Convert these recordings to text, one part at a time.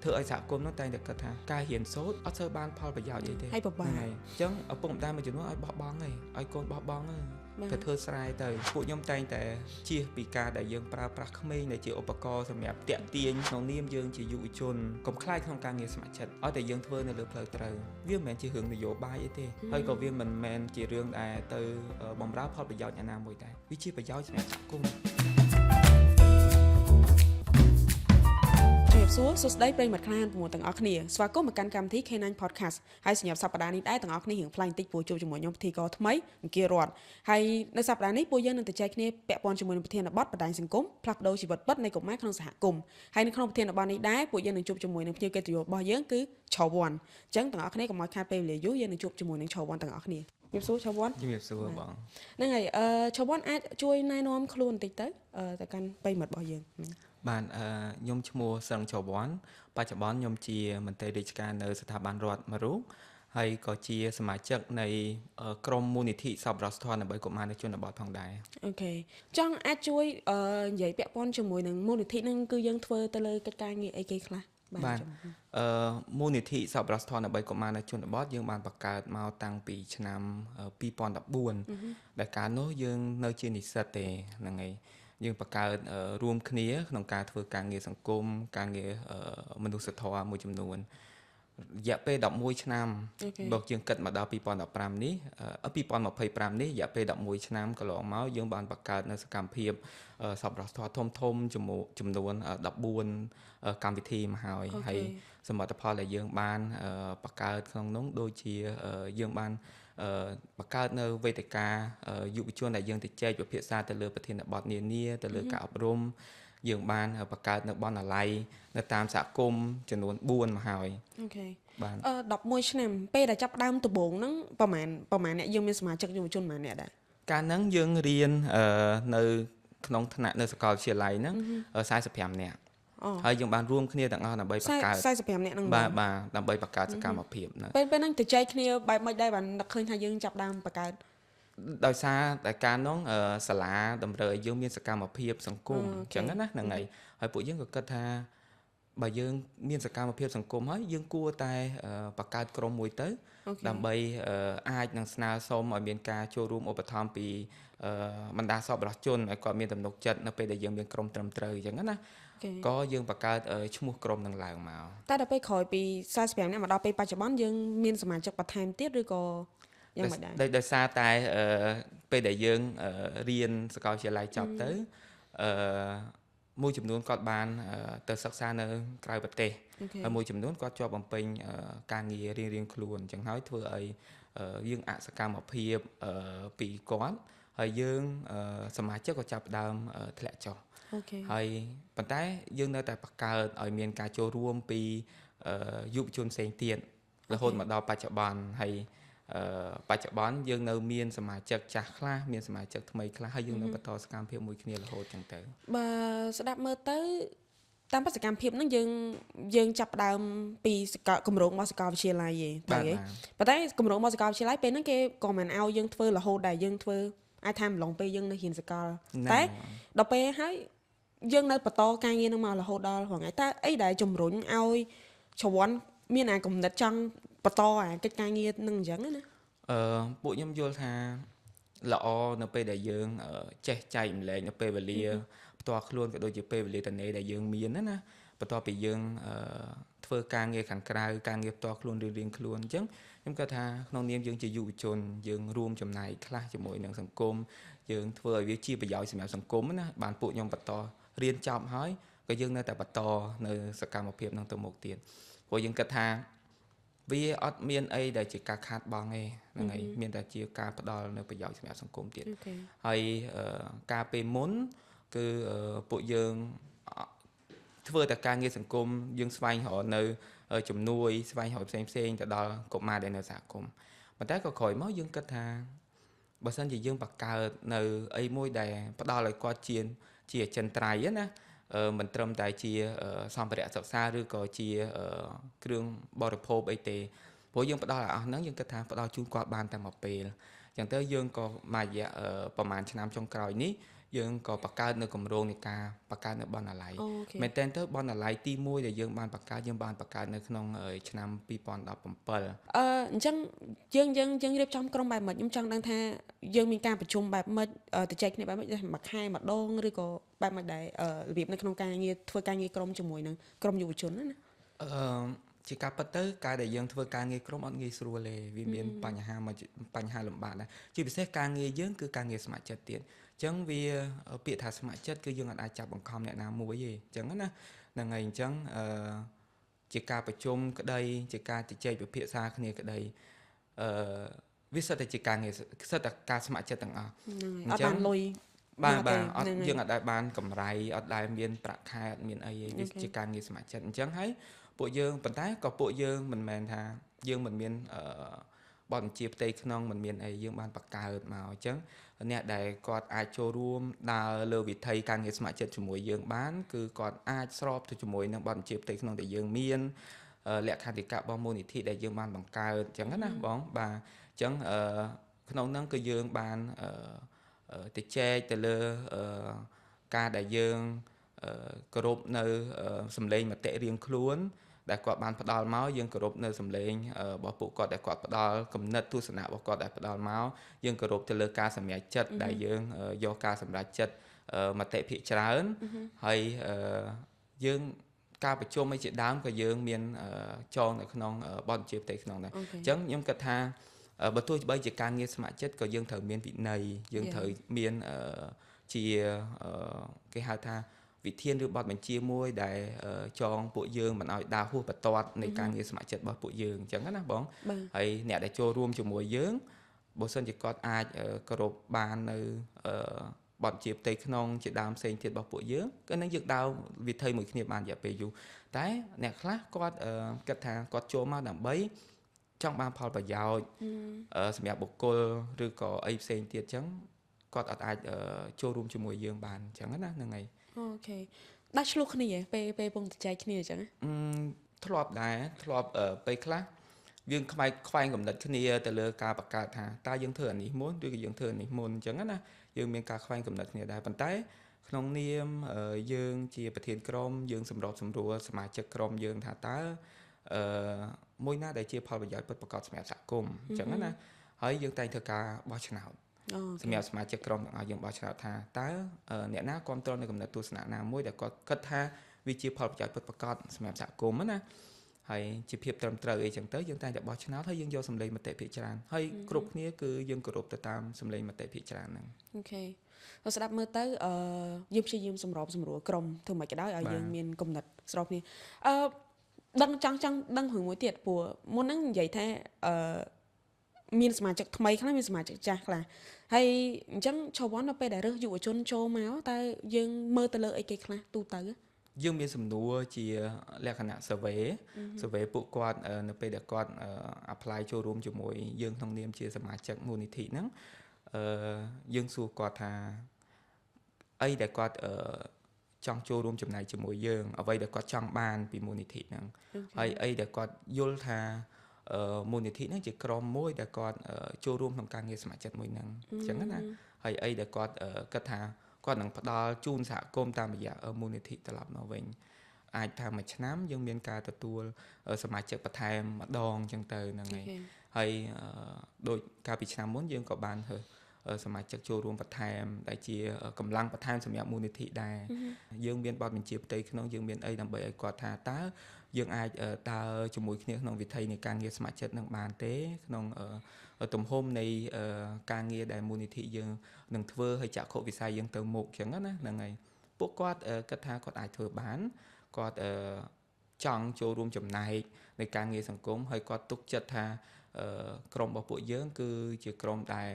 ធ្វើឲ្យសហគមន៍នោះតែងតែគិតថាការរៀនសូត្រអត់សូវបានផលប្រយោជន៍អីទេហើយពិបាក អញ្ចឹងឪពុកម្ដាយមួយចំនួនឲ្យបោះបង់ឯងឲ្យកូនបោះបង់ទៅធ្វើស្រែទៅពួកខ្ញុំតែងតែជៀសពីការដែលយើងប្រើប្រាស់ក្មេងដែលជាឧបករណ៍សម្រាប់តាក់ទាញក្នុងនាមយើងជាយុវជនកុំខ្លាចក្នុងការងារស្ម័គ្រចិត្តឲ្យតែយើងធ្វើនៅលើផ្លូវត្រូវវាមិនមែនជារឿងនយោបាយអីទេហើយក៏វាមិនមែនជារឿងដែលទៅបំរើផលប្រយោជន៍អ្នកណាមួយដែរវាជាប្រយោជន៍សម្រាប់សហគមន៍សួស្ដីប្រិយមិត្តខ្នាតទាំងអស់គ្នាស្វាគមន៍មកកាន់កម្មវិធី K9 Podcast ហើយសម្រាប់សប្តាហ៍នេះដែរទាំងអស់គ្នារៀងផ្លាញ់តិចពួកជួបជាមួយខ្ញុំពិធីករថ្មីអង្គារតហើយនៅសប្តាហ៍នេះពួកយើងនឹងទៅចែកគ្នាពាក់ព័ន្ធជាមួយនឹងប្រធានបទបណ្ដាញសង្គមផ្លាស់ប្ដូរជីវិតពិតនៃកុមារក្នុងសហគមន៍ហើយនៅក្នុងប្រធានបទនេះដែរពួកយើងនឹងជួបជាមួយនឹងភ្ញៀវកិត្តិយសរបស់យើងគឺឆៅវ៉ាន់អញ្ចឹងទាំងអស់គ្នាកុំឲ្យខាតពេលវេលាយូរយើងនឹងជួបជាមួយនឹងឆៅវ៉ាន់ទាំងអស់គ្នាជំរាបសួរឆៅវ៉ាន់ជំរាបសួរបងហ្នឹងហើយឆៅវ៉ាន់អាចជួយណែនាំខ្លួនបន្តិចទៅកាន់ប្រិយមិត្តរបស់យើងបាទខ្ញុំឈ្មោះសឹងចៅវ៉ាន់បច្ចុប្បន្នខ្ញុំជាមន្ត្រីរាជការនៅស្ថាប័នរដ្ឋមួយរូបហើយក៏ជាសមាជិកនៃក្រុមមូលនិធិសប្បុរសធម៌ដើម្បីកុមារនៅជនបទផងដែរអូខេចង់អាចជួយនិយាយពាក់ព័ន្ធជាមួយនឹងមូលនិធិហ្នឹងគឺយើងធ្វើទៅលើកិច្ចការងារអីគេខ្លះបាទមូលនិធិសប្បុរសធម៌ដើម្បីកុមារនៅជនបទយើងបានបង្កើតមកតាំងពីឆ្នាំ2014ដែលកាលនោះយើងនៅជានិស្សិតទេហ្នឹងហើយយើងបង្កើតរួមគ្នាក្នុងការធ្វើការងារសង្គមការងារមនុស្សធម៌មួយចំនួនរយៈពេល11ឆ្នាំបើយើងគិតមកដល់2015នេះ2025នេះរយៈពេល11ឆ្នាំកន្លងមកយើងបានបង្កើតនៅសកម្មភាពសប្បុរសធម៌ធំចំនួន14កម្មវិធីមកហើយសមិទ្ធផលដែលយើងបានបង្កើតក្នុងនោះដូចជាយើងបានបង្កើតនៅវេទិកាយុវជនដែលយើងទៅចែកវិភាសាទៅលើប្រធានបទនានាទៅលើការអប់រំយើងបានបង្កើតនៅបណ្ណាល័យនៅតាមសហគមន៍ចំនួន4មកហើយអូខេបាទ11ឆ្នាំពេលដែលចាប់ដើមដំបូងហ្នឹងប្រហែលអ្នកយើងមានសមាជិកយុវជនប៉ុន្មានអ្នកដែរកាលហ្នឹងយើងរៀននៅក្នុងថ្នាក់នៅសាកលវិទ្យាល័យហ្នឹង45នាក់ហើយយើងបានរួមគ្នាទាំងអស់ដើម្បីបង្កើត45នាក់ហ្នឹងបាទដើម្បីបង្កើតសកម្មភាពហ្នឹងពេលហ្នឹងទៅចែកគ្នាបែបមិនដែរបាននឹកឃើញថាយើងចាប់ដើមបង្កើតដោយសារតែការនោះសាលាតម្រូវឲ្យយើងមានសកម្មភាពសង្គមអញ្ចឹងណាហ្នឹងហើយពួកយើងក៏គិតថាបើយើងមានសកម្មភាពសង្គមហើយយើងគួរតែបង្កើតក្រុមមួយទៅដើម្បីអាចនឹងស្នើសុំឲ្យមានការចូលរួមឧបត្ថម្ភពីបណ្ដាសប្បុរសជនឲ្យគាត់មានទំនុកចិត្តនៅពេលដែលយើងមានក្រុមត្រឹមត្រូវអញ្ចឹងណាក៏យើងបង្កើតឈ្មោះក្រុមនឹងឡើងមកតែដល់ពេលក្រោយពី45នាក់មកដល់ពេលបច្ចុប្បន្នយើងមានសមាជិកបន្ថែមទៀតឬក៏យ៉ាងម៉េចដែរដោយសារតែពេលដែលយើងរៀនសាកលវិទ្យាល័យចប់ទៅមួយចំនួនគាត់បានទៅសិក្សានៅក្រៅប្រទេសហើយមួយចំនួនគាត់ជាប់បំពេញការងាររៀងៗខ្លួនអញ្ចឹងហើយធ្វើឲ្យយើងអសកម្មភាពពីគាត់ហើយយើងសមាជិកក៏ចាប់ផ្ដើមធ្លាក់ចុះហើយប៉ុន្តែយើងនៅតែបង្កើតឲ្យមានការចូលរួមពីយុវជនផ្សេងទៀតរហូតមកដល់បច្ចុប្បន្នហើយបច្ចុប្បន្នយើងនៅមានសមាជិកចាស់ខ្លះមានសមាជិកថ្មីខ្លះហើយយើងនៅបន្តសកម្មភាពមួយគ្នារហូតចឹងទៅបើស្ដាប់មើលទៅតាមសកម្មភាពហ្នឹងយើងចាប់ដើមពីគម្រោងរបស់សាកលវិទ្យាល័យឯងតែប៉ុន្តែគម្រោងរបស់សាកលវិទ្យាល័យពេលហ្នឹងគេក៏មិនឲ្យយើងធ្វើរហូតដែរយើងធ្វើអាចថាម្លងពេលយើងនៅរៀនសាកលតែដល់ពេលហើយយើងនៅបន្តការងារហ្នឹងមករហូតដល់ថ្ងៃតែអីដែលជំរុញឲ្យច្រវាន់មានអាគំនិតចង់បន្តអាកិច្ចការងារនឹងអញ្ចឹងណាពួកខ្ញុំយល់ថាល្អនៅពេលដែលយើងចេះចែកម្លែកនៅពេលវេលាផ្ទាល់ខ្លួនក៏ដូចជាពេលវេលាតនេដែលយើងមានណាបន្ទាប់ពីយើងធ្វើការងារខាងក្រៅការងារផ្ទាល់ខ្លួនរៀងៗខ្លួនអញ្ចឹងខ្ញុំគិតថាក្នុងនាមយើងជាយុវជនយើងរួមចំណែកខ្លះជាមួយនឹងសង្គមយើងធ្វើឲ្យវាជាប្រយោជន៍សម្រាប់សង្គមណាបានពួកខ្ញុំបន្តរៀនចប់ហើយក៏យើងនៅតែបន្តនៅសកម្មភាពនឹងទៅមុខទៀតព្រោះយើងគិតថាវាអត់មានអីដែលជាការខាតបង់ទេហ្នឹងហើយមានតែជាការផ្ដល់នៅប្រយោជន៍សម្រាប់សង្គមទៀតហើយការពេលមុនគឺពួកយើងធ្វើតែការងារសង្គមយើងស្វែងរកនៅជំនួយស្វែងរកផ្សេងទៅដល់កុមារដែលនៅសហគមន៍ប៉ុន្តែក៏ក្រោយមកយើងគិតថាបើសិនជាយើងបង្កើតនៅអីមួយដែលផ្ដល់ឲ្យគាត់ជាអចិន្ត្រៃយ៍ណាមិនត្រឹមតែជាសម្ភារៈសិក្សាឬក៏ជាគ្រឿងបរិភោគអីទេព្រោះយើងផ្ដល់ឲ្យអស់ហ្នឹងយើងគិតថាផ្ដល់ជូនគាត់បានតែមួយពេលអញ្ចឹងទៅយើងក៏មួយរយៈប្រហែលឆ្នាំចុងក្រោយនេះ យើងក៏បង្កើតនៅគម្រោងនៃការបង្កើតនៅបណ្ណាល័យ អូខេ មែនតើទៅបណ្ណាល័យទី1ដែលយើងបានបង្កើតនៅក្នុងឆ្នាំ2017 អញ្ចឹងយើងរៀបចំក្រុមបែបម៉េចខ្ញុំចង់ដឹងថាយើងមានការប្រជុំបែបម៉េចទៅចែកគ្នាបែបម៉េចមួយខែម្ដងឬក៏បែបម៉េចដែររបៀបនៅក្នុងការងារធ្វើការងារក្រុមជាមួយនឹងក្រុមយុវជនណា អឺជាការពិតទៅការដែលយើងធ្វើការងារក្រុមអត់ងាយស្រួលទេវាមានបញ្ហាលំបាកដែរជាពិសេសការងារយើងគឺការងារស្ម័គ្រចិត្តទៀតអញ្ចឹងវាពាក្យថាស្ម័គ្រចិត្តគឺយើងអាចចាប់បង្ខំអ្នកណាមួយទេអញ្ចឹងណាហ្នឹងហើយអញ្ចឹងជាការប្រជុំក្តីជាការជជែកពិភាក្សាគ្នាក្តីអឺវាសិតតែជាការងារសិតតែការស្ម័គ្រចិត្តទាំងអស់ អត់បានលុយ បាទអត់យើងអត់ដែលបានកម្រៃអត់ដែលមានប្រាក់ខែអត់មានអីទេវាជាការងារស្ម័គ្រចិត្តអញ្ចឹងហើយពួកយើងប៉ុន្តែក៏ពួកយើងមិនមែនថាយើងមិនមានបទបញ្ជាផ្ទៃក្នុងមិនមានអីយើងបានបង្កើតមកអញ្ចឹងអ្នកដែលគាត់អាចចូលរួមដើរលើវិថីការងារស្ម័គ្រចិត្តជាមួយយើងបានគឺគាត់អាចស្របទៅជាមួយនឹងបទបញ្ជាផ្ទៃក្នុងដែលយើងមានលក្ខន្តិកៈរបស់មូលនិធិដែលយើងបានបង្កើតអញ្ចឹងណាបងបាទអញ្ចឹងក្នុងហ្នឹងគឺយើងបានទៅចែកទៅលើការដែលយើងគោរពនៅសម្លេងមតិរៀងខ្លួនដែលគាត់បានផ្ដល់មកយើងគោរពនៅសម្លេងរបស់ពួកគាត់ដែលគាត់ផ្ដល់គំនិតទស្សនៈរបស់គាត់ដែលផ្ដល់មកយើងគោរពទៅលើការសម្រេចចិត្តដែលយើងយកការសម្រេចចិត្តមតិភាគច្រើនហើយយើងការប្រជុំឯជាដើមក៏យើងមានចងនៅក្នុងបទបញ្ជាផ្ទៃក្នុងដែរអញ្ចឹងខ្ញុំគិតថាបើទោះបីជាការងារស្ម័គ្រចិត្តក៏យើងត្រូវមានវិន័យយើងត្រូវមានជាគេហៅថាវិធានឬបទបញ្ជាមួយដែលចងពួកយើងមិនឲ្យដើរហួសបន្ទាត់នៃការងារស្ម័គ្រចិត្តរបស់ពួកយើងអញ្ចឹងណាបងហើយអ្នកដែលចូលរួមជាមួយយើងបើសិនជាគាត់អាចគោរពបាននៅបទជាផ្ទៃក្នុងជាដើមផ្សេងទៀតរបស់ពួកយើងគឺនឹងយើងដើរវិថីមួយគ្នាបានរយៈពេលយូរតែអ្នកខ្លះគាត់គិតថាគាត់ចូលមកដើម្បីចង់បានផលប្រយោជន៍សម្រាប់បុគ្គលឬក៏អីផ្សេងទៀតអញ្ចឹងគាត់អាចចូលរួមជាមួយយើងបានអញ្ចឹងណាហ្នឹងហើយអូខេដាច់ឆ្លោះគ្នាពេលពងចែកគ្នាអញ្ចឹងធ្លាប់ដែរធ្លាប់ពេលខ្លះយើងខ្វែងកំណត់គ្នាទៅលើការបង្កើតថាតើយើងធ្វើអានេះមុនឬក៏យើងធ្វើអានេះមុនអញ្ចឹងណាយើងមានការខ្វែងកំណត់គ្នាដែរប៉ុន្តែក្នុងនាមយើងជាប្រធានក្រុមយើងសម្របសម្រួលសមាជិកក្រុមយើងថាតើមួយណាដែលជាផលប្រយោជន៍ពិតប្រាកដសម្រាប់សហគមន៍អញ្ចឹងណាហើយយើងតែងធ្វើការបោះឆ្នោតសម្រាប់សមាជិកក្រុមទាំងអស់យើងបោះឆ្នោតថាតើអ្នកណាគ្រប់គ្រងនៅកំណត់ទស្សនៈណាមួយដែលគាត់គិតថាវាជាផលប្រយោជន៍ពិតប្រាកដសម្រាប់សហគមន៍ណាហើយជាភាពត្រឹមត្រូវអីចឹងទៅយើងតែងតែបោះឆ្នោតហើយយើងយកសម្លេងមតិភាគច្រើនហើយគ្រប់គ្នាគឺយើងគោរពទៅតាមសម្លេងមតិភាគច្រើនហ្នឹងអូខេហើយស្ដាប់មើលទៅយើងព្យាយាមសម្របសម្រួលក្រុមធ្វើមិនក៏ដោយឲ្យយើងមានគំនិតស្របគ្នាដឹងចង់ដឹងរឿងមួយទៀតព្រោះមុនហ្នឹងនិយាយថាមានសមាជិកថ្មីខ្លះមានសមាជិកចាស់ខ្លះហើយអញ្ចឹងឆវ័ននៅពេលដែលរើសយុវជនចូលមកតើយើងមើលទៅលើអីគេខ្លះទូទៅយើងមានសំណួរជាលក្ខណៈ survey ពួកគាត់នៅពេលដែលគាត់ apply ចូលរួមជាមួយយើងក្នុងនាមជាសមាជិកមូលនិធិហ្នឹងយើងសួរគាត់ថាអីដែលគាត់ចង់ចូលរួមចំណែកជាមួយយើងអ្វីដែលគាត់ចង់បានពីមូលនិធិហ្នឹងហើយអីដែលគាត់យល់ថាមូលនិធិហ្នឹងជាក្រុមមួយដែលគាត់ចូលរួមក្នុងការងារស្ម័គ្រចិត្តមួយហ្នឹងអញ្ចឹងណាហើយអីដែលគាត់គិតថាគាត់នឹងផ្ដល់ជូនសហគមន៍តាមរយៈមូលនិធិត្រឡប់មកវិញអាចថាមួយឆ្នាំយើងមានការទទួលសមាជិកបន្ថែមម្ដងអញ្ចឹងទៅហ្នឹងហើយដោយកាលពីឆ្នាំមុនយើងក៏បានសមាជិកចូលរួមបន្ថែមដែលជាកម្លាំងបន្ថែមសម្រាប់មូលនិធិដែរយើងមានបទបញ្ជាផ្ទៃក្នុងយើងមានអីដើម្បីឲ្យគាត់ថាតើយើងអាចដើរជាមួយគ្នាក្នុងវិថីនៃការងារស្ម័គ្រចិត្តនឹងបានទេក្នុងទំហំនៃការងារដែលមូលនិធិយើងនឹងធ្វើឲ្យចក្ខុវិស័យយើងទៅមុខអញ្ចឹងណាហ្នឹងហើយពួកគាត់គិតថាគាត់អាចធ្វើបានគាត់ចង់ចូលរួមចំណែកในការងារសង្គមហើយគាត់ទុកចិត្តថាក្រុមរបស់ពួកយើងគឺជាក្រុមដែល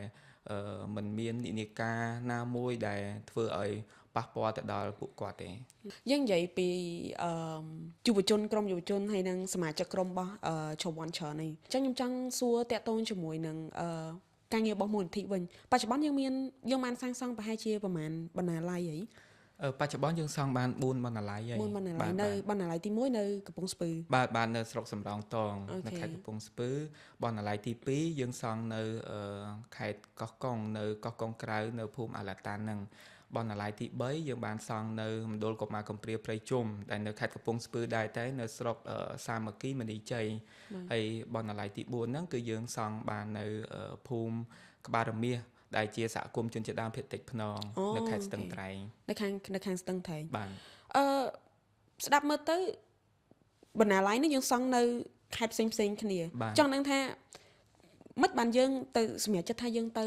មិនមាននិន្នាការណាមួយដែលធ្វើឲ្យប៉ះពាល់ទៅដល់ពួកគាត់ទេយើងនិយាយពីយុវជនក្រុមយុវជនហើយនិងសមាជិកក្រុមរបស់ឆវ័នច្រើននេះអញ្ចឹងខ្ញុំចង់សួរតាក់ទងជាមួយនឹងការងាររបស់មូលនិធិវិញបច្ចុប្បន្នយើងបានសាងសង់ប្រហែលជាប្រហែលបណ្ណាល័យហីបច្ចុប្បន្នយើងសង់បាន4បណ្ណាល័យហើយ4បណ្ណាល័យនៅបណ្ណាល័យទី1នៅកំពង់ស្ពឺបាទនៅស្រុកសំរោងតងនៅខេត្តកំពង់ស្ពឺបណ្ណាល័យទី2យើងសង់នៅខេត្តកោះកុងនៅកោះកុងក្រៅនៅភូមិអាឡាតានហ្នឹង បណ្ណាល័យទី3យើងបានសង់នៅមណ្ឌលកុមារកំព្រាព្រៃជុំដែលនៅខេត្តកំពង់ស្ពឺដែរតែនៅស្រុកសាមគ្គីមនីជ័យហើយបណ្ណាល័យទី4ហ្នឹងគឺយើងសង់បាននៅភូមិក្បាលរមាសដែលជាសហគមន៍ជនជាតិដើមភាគតិចភ្នងនៅខេត្តស្ទឹងត្រែងនៅខាងស្ទឹងត្រែងបាទស្ដាប់មើលទៅបណ្ណាល័យនេះយើងសង់នៅខេត្តផ្សេងគ្នាចង់ដឹងថាមិនបានយើងទៅសម្រាប់ចិត្តថាយើងទៅ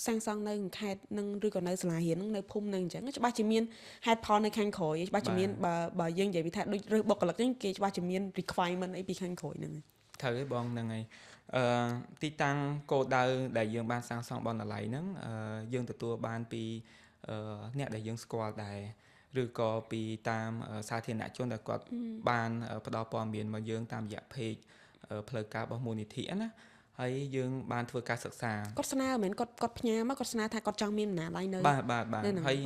សាងសង់នៅខេត្តនឹងឬក៏នៅសាលារៀននឹងនៅភូមិនឹងអញ្ចឹងច្បាស់ជាមានហេតុផលនៅខាងក្រោយច្បាស់ជាមានបើយើងនិយាយពីថាដូចរើសបុគ្គលិកហ្នឹងគេច្បាស់ជាមាន requirement អីពីខាងក្រោយហ្នឹងត្រូវទេបងហ្នឹងហើយទីតាំងគោលដៅដែលយើងបានសាងសង់បណ្ណាល័យហ្នឹងយើងទទួលបានពីអ្នកដែលយើងស្គាល់ដែរឬក៏ពីតាមសាធារណជនដែលគាត់បានផ្ដល់ព័ត៌មានមកយើងតាមរយៈ page ផ្លូវការរបស់មូលនិធិណាហើយយើងបានធ្វើការសិក្សាគាត់ស្នើមែនគាត់ផ្ញើមកគាត់ស្នើថាគាត់ចង់មានបណ្ណាល័យនៅបាទហើយ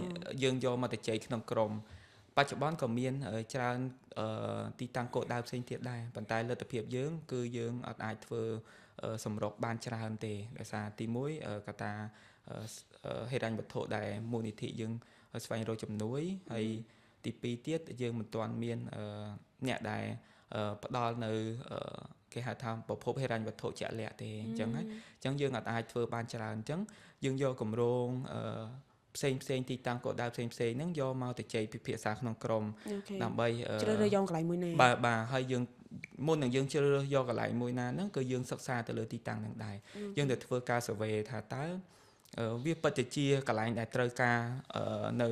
យើងយកមកទៅចែកក្នុងក្រុមបច្ចុប្បន្នក៏មានច្រើនទីតាំងគោលដៅផ្សេងទៀតដែរប៉ុន្តែលទ្ធភាពយើងគឺយើងអត់អាចធ្វើសម្រុកបានច្រើនទេដោយសារទី1កត្តាហេរញ្ញវត្ថុដែលមូលនិធិយើងស្វែងរកជំនួយហើយទី2ទៀតយើងមិនទាន់មានអ្នកដែលផ្ដល់នៅគេហៅថាប្រភពហេរញ្ញវត្ថុជាក់លាក់ទេអញ្ចឹងហើយអញ្ចឹងយើងអាចធ្វើបានច្រើនអញ្ចឹងយើងយកគម្រោងផ្សេងទីតាំងគោលដៅផ្សេងហ្នឹងយកមកទៅជែកពិភាក្សាក្នុងក្រុមដើម្បីជ្រើសរើសយកកន្លែងមួយណាបាទហើយយើងមុននឹងយើងជ្រើសរើសយកកន្លែងមួយណាហ្នឹងគឺយើងសិក្សាទៅលើទីតាំងហ្នឹងដែរយើងទៅធ្វើការ survey ថាតើវាពិតជាកន្លែងដែលត្រូវការនៅ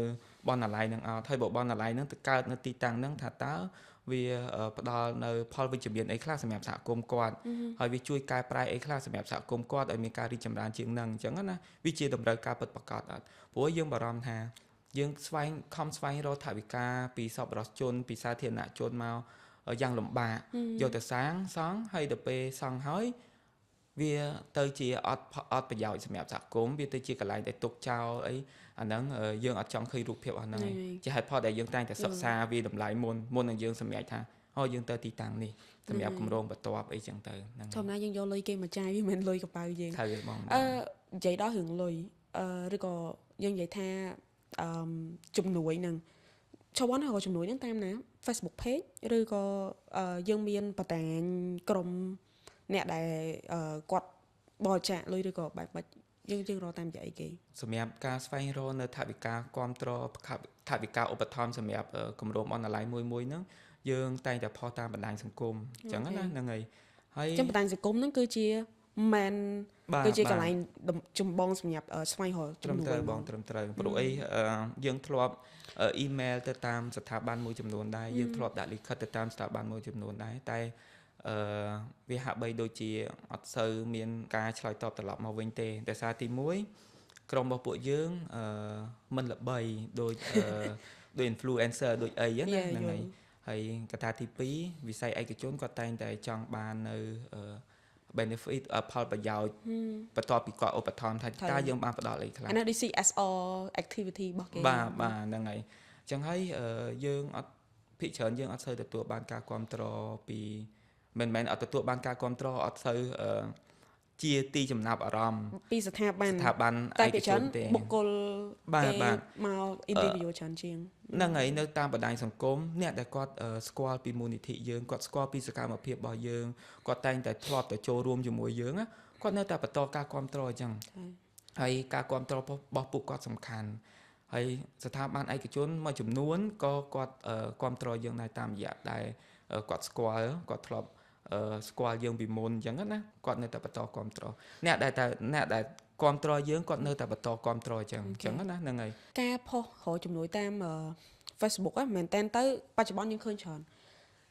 បណ្ណាល័យហ្នឹងអត់ហើយបើបណ្ណាល័យហ្នឹងទៅកើតនៅទីតាំងហ្នឹងថាតើវាផ្ដល់នៅផលវិជ្ជមានអីខ្លះសម្រាប់សហគមន៍គាត់ហើយវាជួយកែប្រែអីខ្លះសម្រាប់សហគមន៍គាត់ឲ្យមានការរីកចម្រើនជាងហ្នឹងអញ្ចឹងណាវាជាតម្រូវការពិតប្រាកដអត់ព្រោះយើងបារម្ភថាយើងស្វែងរកថវិកាពីសប្បុរសជនពីសាធារណជនមកយ៉ាងលំបាកយកទៅសាងសង់ហើយទៅពេលសង់ហើយវាទៅជាអត់ប្រយោជន៍សម្រាប់សហគមន៍វាទៅជាកន្លែងដែលទុកចោលអីអាហ្នឹងយើងអត់ចង់ឃើញរូបភាពអស់ហ្នឹងឯងជាហេតុផលដែលយើងតែងតែសិក្សាវាតម្លៃមុននឹងយើងសម្រេចថាយើងទៅទីតាំងនេះសម្រាប់គម្រោងបន្ទាប់អីចឹងទៅហ្នឹងធម្មតាយើងយកលុយគេមកចាយវាមិនមែនលុយកប៉ៅយើងត្រូវទេបងនិយាយដល់រឿងលុយឬក៏យើងនិយាយថាជំនួយហ្នឹងចង់រកជំនួយហ្នឹងតាមណា Facebook page ឬក៏យើងមានបណ្ដាញក្រុមអ្នកដែលគាត់បរិច្ចាគលុយឬក៏បែបម៉េចយើងរកតាមរយៈអីគេសម្រាប់ការស្វែងរកនៅថវិកាគាំទ្រថវិកាឧបត្ថម្ភសម្រាប់គម្រោងអនឡាញមួយហ្នឹងយើងតែងតែផុសតាមបណ្ដាញសង្គមអញ្ចឹងណាហ្នឹងហើយចឹងបណ្ដាញសង្គមហ្នឹងគឺជាមែនគឺជាកន្លែងចម្បងសម្រាប់ស្វែងរកជំនួយបងត្រឹមត្រូវព្រោះអីយើងធ្លាប់អ៊ីមែលទៅតាមស្ថាប័នមួយចំនួនដែរយើងធ្លាប់ដាក់លិខិតទៅតាមស្ថាប័នមួយចំនួនដែរតែវាហាក់បីដូចជាអត់សូវមានការឆ្លើយតបត្រឡប់មកវិញទេដោយសារទី1ក្រុមរបស់ពួកយើងមិនល្បីដូច influencer ដូចអីហ្នឹងហើយកត្តាទី2វិស័យឯកជនគាត់តែងតែចង់បាននៅ benefit ផលប្រយោជន៍បន្ទាប់ពីគាត់ឧបត្ថម្ភថាតើយើងបានផ្ដល់អីខ្លះអានេះ CSR activity របស់គេបាទហ្នឹងហើយអញ្ចឹងហើយយើងអត់ភាគច្រើនយើងអត់សូវទទួលបានការគ្រប់គ្រងពីមិនមែនអត់ទទួលបានការគ្រប់គ្រងអត់សូវជាទីចំណាប់អារម្មណ៍ពីស្ថាប័នឯកជនទេបុគ្គលបាទមក individual ច្រើនជាងហ្នឹងហើយនៅតាមបណ្ដាញសង្គមអ្នកដែលគាត់ស្គាល់ពីមូលនិធិយើងគាត់ស្គាល់ពីសកម្មភាពរបស់យើងគាត់តែងតែធ្លាប់ទៅចូលរួមជាមួយយើងគាត់នៅតែបន្តការគ្រប់គ្រងអញ្ចឹងហើយការគ្រប់គ្រងរបស់ពួកគាត់សំខាន់ហើយស្ថាប័នឯកជនមួយចំនួនក៏គាត់គ្រប់គ្រងយើងដែរតាមរយៈដែលគាត់ស្គាល់គាត់ធ្លាប់ស្គាល់យើងពីមុនអញ្ចឹងណាគាត់នៅតែបន្តគ្រប់គ្រងអ្នកដែលគ្រប់គ្រងយើងគាត់នៅតែបន្តគ្រប់គ្រងអញ្ចឹងណាហ្នឹងហើយការផុសរកជំនួយតាម Facebook មែនតើទៅបច្ចុប្បន្នយើងឃើញច្រើន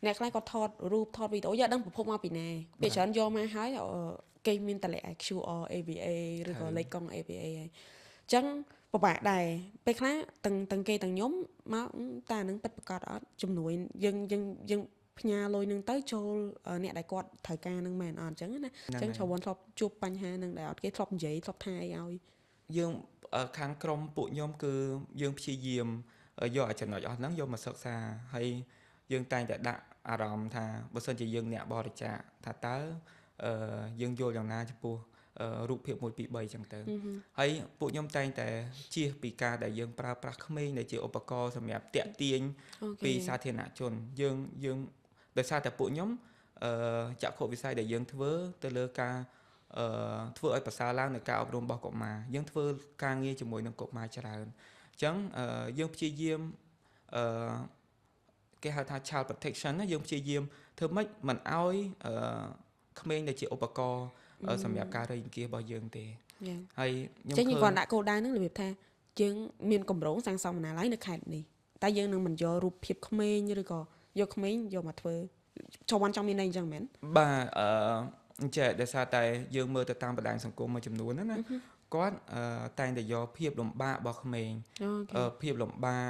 អ្នកខ្លះគាត់ថតរូបថតវីដេអូយកដឹងប្រភពមកពីណាពេលច្រើនយកមកហើយគេមានតលេខ QR AVA ឬក៏លេខកង់ AVA ហើយអញ្ចឹងពិបាកដែរពេលខ្លះទាំងគេទាំងខ្ញុំមកតែនឹងពិតប្រាកដអត់ជំនួយយើងផ្ញើលុយនឹងទៅចូលអ្នកដែលគាត់ត្រូវការនឹងមែនអត់អញ្ចឹងណាអញ្ចឹងច្រើនធ្លាប់ជួបបញ្ហានឹងដែលអត់គេធ្លាប់និយាយធ្លាប់ថាអីឲ្យយើងខាងក្រុមពួកខ្ញុំគឺយើងព្យាយាមយកចំណុចអស់ហ្នឹងយកមកសិក្សាហើយយើងតែងតែដាក់អារម្មណ៍ថាបើសិនជាយើងអ្នកបរិច្ចាគថាតើយើងយល់យ៉ាងណាចំពោះ រូបភាព1 2 3ចឹងទៅហើយពួកខ្ញុំតែងតែជៀសពីការដែលយើងប្រើប្រាស់ក្មេងដែលជាឧបករណ៍សម្រាប់តាក់ទាញពីសាធារណជនយើងដោយសារតែពួកខ្ញុំចក្ខុវិស័យដែលយើងធ្វើទៅលើការធ្វើឲ្យប្រសើរឡើងនៅការអប់រំរបស់កុមារយើងធ្វើការងារជាមួយនឹងកុមារច្រើនអញ្ចឹងយើងព្យាយាមគេហៅថា child protection ណាយើងព្យាយាមធ្វើម៉េចមិនឲ្យក្មេងដែលជាឧបករណ៍សម្រាប់ការរៃអង្គាសរបស់យើងទេហើយខ្ញុំឃើញគាត់ដាក់គោលដៅនឹងរបៀបថាយើងមានកម្រងសាងសង់បណ្ណាល័យនៅខេត្តនេះតែយើងនឹងមិនយករូបភាពក្មេងឬក៏យកក្មេងយកមកធ្វើចង់មានន័យអញ្ចឹងមែនបាទអញ្ចឹងដោយសារតែយើងមើលទៅតាមបណ្ដាញសង្គមមួយចំនួនណាគាត់តែងតែយកភាពលំបាករបស់ក្មេងភាពលំបាក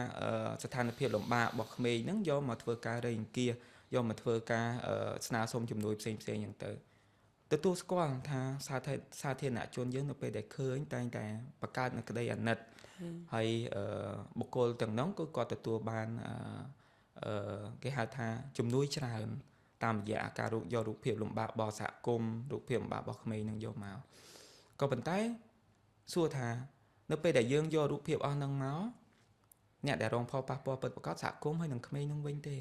ស្ថានភាពលំបាករបស់ក្មេងហ្នឹងយកមកធ្វើការរៃអង្គាសយកមកធ្វើការស្នើសុំជំនួយផ្សេងអញ្ចឹងទៅទទួលស្គាល់ថាសាធារណជនយើងនៅពេលដែលឃើញតែងតែបង្កើតនៅក្តីអាណិតហើយបុគ្គលទាំងនោះគឺគាត់ទទួលបានគេហៅថាជំនួយច្រើនតាមរយៈការយករូបភាពលំបាករបស់សហគមន៍រូបភាពលំបាករបស់ក្មេងនឹងយកមកក៏ប៉ុន្តែសួរថានៅពេលដែលយើងយករូបភាពអស់នឹងមកអ្នកដែលរងផលប៉ះពាល់ពិតប្រាកដសហគមន៍ហើយនឹងក្មេងនឹងវិញទេ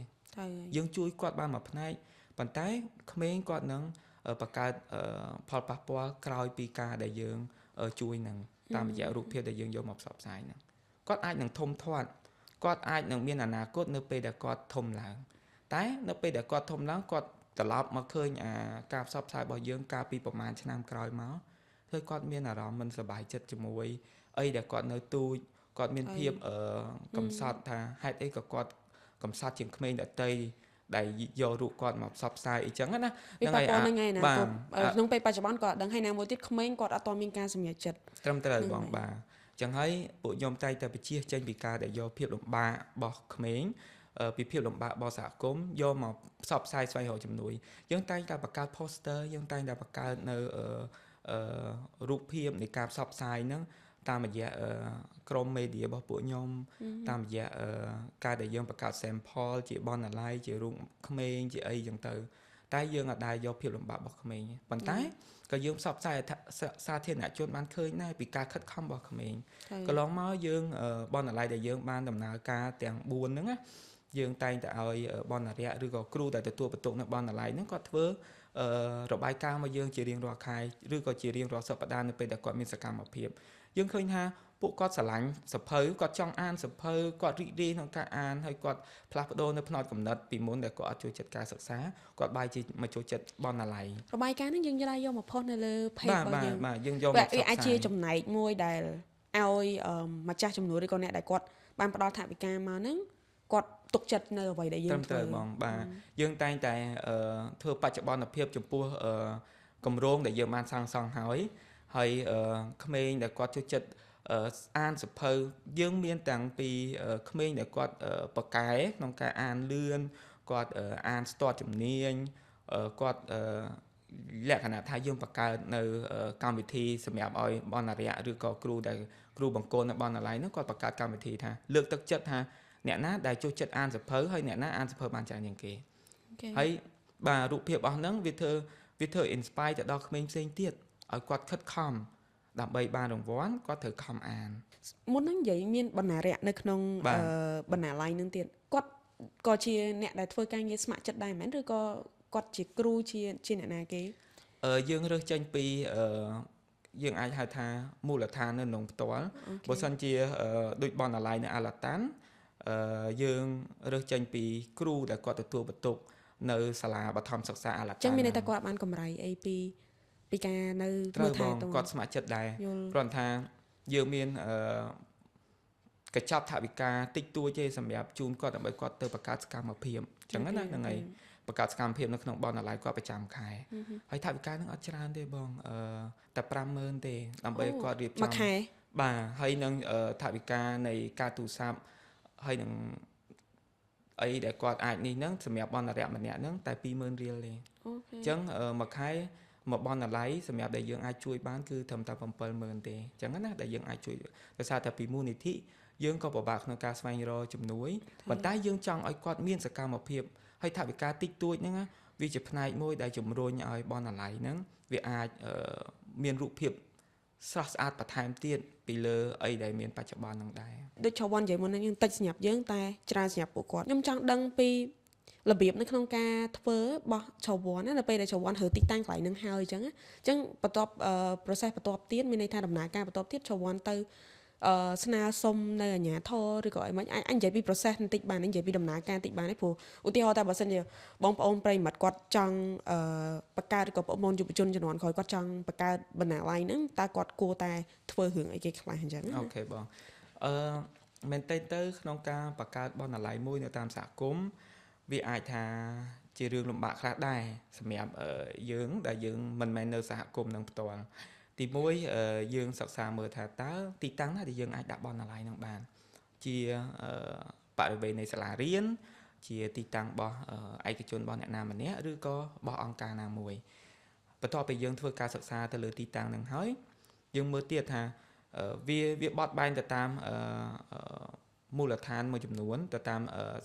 យើងជួយគាត់បានមួយផ្នែកប៉ុន្តែក្មេងគាត់នឹងបង្កើតផលប៉ះពាល់ក្រោយពីការដែលយើងជួយនឹងតាមរយៈរូបភាពដែលយើងយកមកផ្សព្វផ្សាយហ្នឹងគាត់អាចនឹងធំធាត់គាត់អាចនឹងមានអនាគតនៅពេលដែលគាត់ធំឡើងតែនៅពេលដែលគាត់ធំឡើងគាត់ត្រឡប់មកឃើញការផ្សព្វផ្សាយរបស់យើងកាលពីប្រហែលឆ្នាំក្រោយមកធ្វើគាត់មានអារម្មណ៍មិនសប្បាយចិត្តជាមួយអីដែលគាត់នៅទូចគាត់មានភាពកំសត់ថាហេតុអីក៏គាត់កំសត់ជាងក្មេងដទៃដែលយករូបគាត់មកផ្សព្វផ្សាយអីចឹងណាហ្នឹងហើយណាក្នុងពេលបច្ចុប្បន្នគាត់ដឹងហើយណាមួយទៀតក្មេងគាត់អត់ទាន់មានការសម្រេចចិត្តត្រឹមត្រូវបងបាទចឹងហើយពួកខ្ញុំតែងតែបញ្ជាចេញពីការដែលយកភាពលំបាករបស់ក្មេងពីភាពលំបាករបស់សហគមន៍យកមកផ្សព្វផ្សាយស្វែងរកជំនួយយើងតែងតែបង្កើត poster យើងតែងតែបង្កើតនៅរូបភាពនៃការផ្សព្វផ្សាយហ្នឹងតាមរយៈក្រុម media របស់ពួកខ្ញុំតាមរយៈការដែលយើងបង្កើត sample ជាបណ្ណាល័យជារូបក្មេងជាអីចឹងទៅតែយើងអាចដែរយកភាពលំបាករបស់ក្មេងប៉ុន្តែក៏យើងផ្សព្វផ្សាយសាធារណជនបានឃើញដែរពីការខិតខំរបស់ក្មេងកន្លងមកយើងបណ្ណាល័យដែលយើងបានដំណើរការទាំង4ហ្នឹងណាយើងតែងតែឲ្យបណ្ណារៈឬក៏គ្រូដែលទទួលបន្ទុកនៅបណ្ណាល័យហ្នឹងគាត់ធ្វើរបាយការណ៍មកយើងជារៀងរាល់ខែឬក៏ជារៀងរាល់សប្តាហ៍នៅពេលដែលគាត់មានសកម្មភាពយើងឃើញថាពួកគាត់ស្រឡាញ់សភៅគាត់ចង់អានសភៅគាត់រីករាយក្នុងការអានហើយគាត់ផ្លាស់ប្ដូរនៅផ្នត់គំនិតពីមុនដែលគាត់អត់ចូលចិត្តការសិក្សាគាត់បែរជាមកចូលចិត្តបណ្ណាល័យរបាយការណ៍នេះយើងយកមកផុសនៅលើ page របស់យើងបាទយើងយកមកផ្សព្វផ្សាយអាចជាចំណែកមួយដែលឲ្យម្ចាស់ចំនួនឬក៏អ្នកដែលគាត់បានផ្ដល់ថវិកាមកហ្នឹងគាត់ទុកចិត្តនៅអ្វីដែលយើងធ្វើបងបាទយើងតែងតែធ្វើបច្ចុប្បន្នភាពចំពោះគម្រោងដែលយើងបានសាងសង់ហើយក្មេងដែលគាត់ចូលចិត្តអានសភៅយើងមានតាំងពីក្មេងដែលគាត់ប៉កែក្នុងការអានលឿនគាត់អានស្ទាត់ជំនាញគាត់លក្ខណៈថាយើងបង្កើតនៅកម្មវិធីសម្រាប់ឲ្យបណ្ណារៈឬក៏គ្រូបង្គោលនៅបណ្ណាល័យនោះគាត់បង្កើតកម្មវិធីថាលើកទឹកចិត្តថាអ្នកណាដែលចូលចិត្តអានសភៅហើយអ្នកណាអានសភៅបានច្រើនជាងគេហើយបាទរូបភាពអស់ហ្នឹងវាធ្វើ inspire ទៅដល់ក្មេងផ្សេងទៀតឲ្យគាត់ខិតខំដើម្បីបានរង្វាន់គាត់ត្រូវខំអានមុនហ្នឹងនិយាយមានបណ្ណារៈនៅក្នុងបណ្ណាល័យហ្នឹងទៀតគាត់ក៏ជាអ្នកដែលធ្វើការងារស្ម័គ្រចិត្តដែរមែនឬក៏គាត់ជាគ្រូជាអ្នកណាគេយើងរើសចេញពីយើងអាចហៅថាមូលដ្ឋាននៅក្នុងផ្ទាល់បើសិនជាដូចបណ្ណាល័យនៅអាឡាតាន់យើងរើសចេញពីគ្រូដែលគាត់ទទួលបន្ទុកនៅសាលាបឋមសិក្សាអាឡាតាន់ចឹងមានន័យថាគាត់បានកម្រៃអីពីការនៅមើលថែគាត់ស្ម័គ្រចិត្តដែរគ្រាន់ថាយើងមានកញ្ចប់ថវិកាតិចតួចទេសម្រាប់ជូនគាត់ដើម្បីគាត់ទៅបង្កើតសកម្មភាពអញ្ចឹងណាហ្នឹងហើយបង្កើតសកម្មភាពនៅក្នុងបណ្ណាល័យគាត់ប្រចាំខែហើយថវិកាហ្នឹងអត់ច្រើនទេបងតែ 50000 ទេដើម្បីគាត់រៀបចំមួយខែបាទហើយនឹងថវិកានៃការទូរស័ព្ទហើយនឹងអីដែលគាត់អាចនេះហ្នឹងសម្រាប់បណ្ណារៈម្នាក់ហ្នឹងតែ 20000 រៀលទេអញ្ចឹងមួយខែមកបណ្ណាល័យសម្រាប់ដែលយើងអាចជួយបានគឺត្រឹមតែ 70000 ទេអញ្ចឹងណាដែលយើងអាចជួយដោយសារតែពីមូលនិធិយើងក៏ពិបាកក្នុងការស្វែងរកជំនួយប៉ុន្តែយើងចង់ឲ្យគាត់មានសកម្មភាពហើយថវិកាតិចតួចហ្នឹងវាជាផ្នែកមួយដែលជំរុញឲ្យបណ្ណាល័យហ្នឹងវាអាច មានរូបភាពស្រស់ស្អាតបន្ថែមទៀតពីលើអីដែលមានបច្ចុប្បន្នហ្នឹងដែរ ដូច Chawan និយាយមុនហ្នឹងយើងតិចសម្រាប់យើងតែច្រើនសម្រាប់ពួកគាត់ខ្ញុំចង់ដឹងពីរបៀបនៅក្នុងការធ្វើរបស់ Chawan ណានៅពេលដែល Chawan រើទីតាំងកន្លែងហ្នឹងហើយអញ្ចឹងបន្ទាប់ process បន្ទាប់ទៀតមានន័យថាដំណើរការបន្ទាប់ទៀត Chawan ទៅស្នើសុំនៅអាជ្ញាធរឬក៏អីមិនអញនិយាយពី process បន្តិចបាននិយាយពីដំណើរការបន្តិចបានទេព្រោះឧទាហរណ៍តែបើសិនជាបងប្អូនប្រិយមិត្តគាត់ចង់បង្កើតឬក៏បងប្អូនយុវជនជំនាន់ក្រោយគាត់ចង់បង្កើតបណ្ណាល័យហ្នឹងតើគាត់គួរតែធ្វើរឿងអីគេខ្លះអញ្ចឹង អូខេបងមែនតើទៅក្នុងការបង្កើតបណ្ណាល័យមួយនៅតាមសហគមន៍វាអាចថាជារឿងលំបាកខ្លះដែរសម្រាប់យើងដែលយើងមិនមែននៅសហគមន៍នឹងផ្ទាល់ទីមួយយើងសិក្សាមើលថាតើទីតាំងណាដែលយើងអាចដាក់បណ្ណាល័យនឹងបានជាបរិវេណនៃសាលារៀនជាទីតាំងរបស់ឯកជនរបស់អ្នកណាម្នាក់ឬក៏របស់អង្គការណាមួយបន្ទាប់ពីយើងធ្វើការសិក្សាទៅលើទីតាំងនឹងហើយយើងមើលទៀតថាវាបត់បែនទៅតាមមូលដ្ឋានមួយចំនួនទៅតាម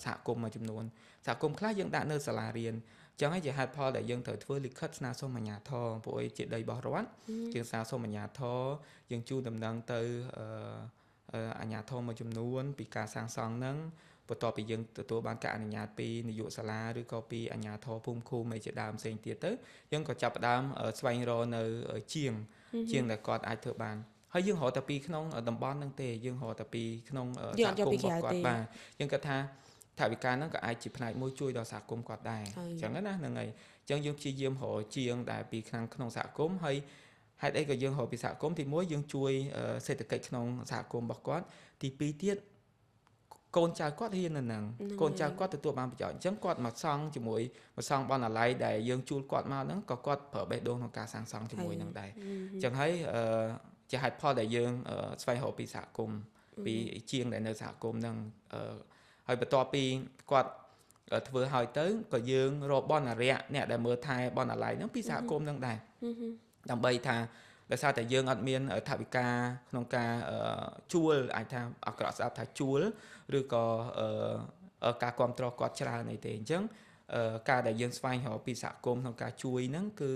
សហគមន៍មួយចំនួនសហគមន៍ខ្លះយើងដាក់នៅសាលារៀនចឹងហើយជាហេតុផលដែលយើងត្រូវធ្វើលិខិតស្នើសុំអាជ្ញាធរព្រោះអីជាដីរបស់រដ្ឋយើងស្នើសុំអាជ្ញាធរយើងជូនដំណឹងទៅអាជ្ញាធរមួយចំនួនពីការសាងសង់ហ្នឹងបន្ទាប់ពីយើងទទួលបានការអនុញ្ញាតពីនាយកសាលាឬក៏ពីអាជ្ញាធរភូមិឃុំអីជាដើមផ្សេងទៀតទៅយើងក៏ចាប់ផ្ដើមស្វែងរកនៅជាងដែលគាត់អាចធ្វើបានហើយយើងរកតែពីក្នុងតំបន់ហ្នឹងទេយើងរកតែពីក្នុងសហគមន៍របស់គាត់បាទយើងគិតថាថវិកាហ្នឹងក៏អាចជាផ្នែកមួយជួយដល់សហគមន៍គាត់ដែរអញ្ចឹងណាហ្នឹងហើយអញ្ចឹងយើងព្យាយាមរកជាងដែលពីក្នុងសហគមន៍ហើយហេតុអីក៏យើងរកពីសហគមន៍ទី1យើងជួយសេដ្ឋកិច្ចក្នុងសហគមន៍របស់គាត់ទី2ទៀតកូនចៅគាត់រៀននៅហ្នឹងកូនចៅគាត់ទទួលបានប្រយោជន៍អញ្ចឹងគាត់មកសង់ជាមួយមកសង់បណ្ណាល័យដែលយើងជួលគាត់មកហ្នឹងក៏គាត់ប្រើបេះដូងក្នុងការសាងសង់ជាមួយនឹងដែរអញ្ចឹងហើយជាហេតុផលដែលយើងស្វែងរកពីសហគមន៍ពីជាងដែលនៅសហគមន៍ហ្នឹងហើយបន្ទាប់ពីគាត់ធ្វើហើយទៅក៏យើងរកបណ្ណារៈអ្នកដែលមើលថែបណ្ណាល័យហ្នឹងពីសហគមន៍ហ្នឹងដែរដើម្បីថាដោយសារតែយើងអត់មានថវិកាក្នុងការជួលអាចថាអក្រក់ស្ដាប់ថាជួលឬក៏ការគ្រប់គ្រងគាត់ច្រើនអីទេអញ្ចឹងការដែលយើងស្វែងរកពីសហគមន៍ក្នុងការជួយហ្នឹងគឺ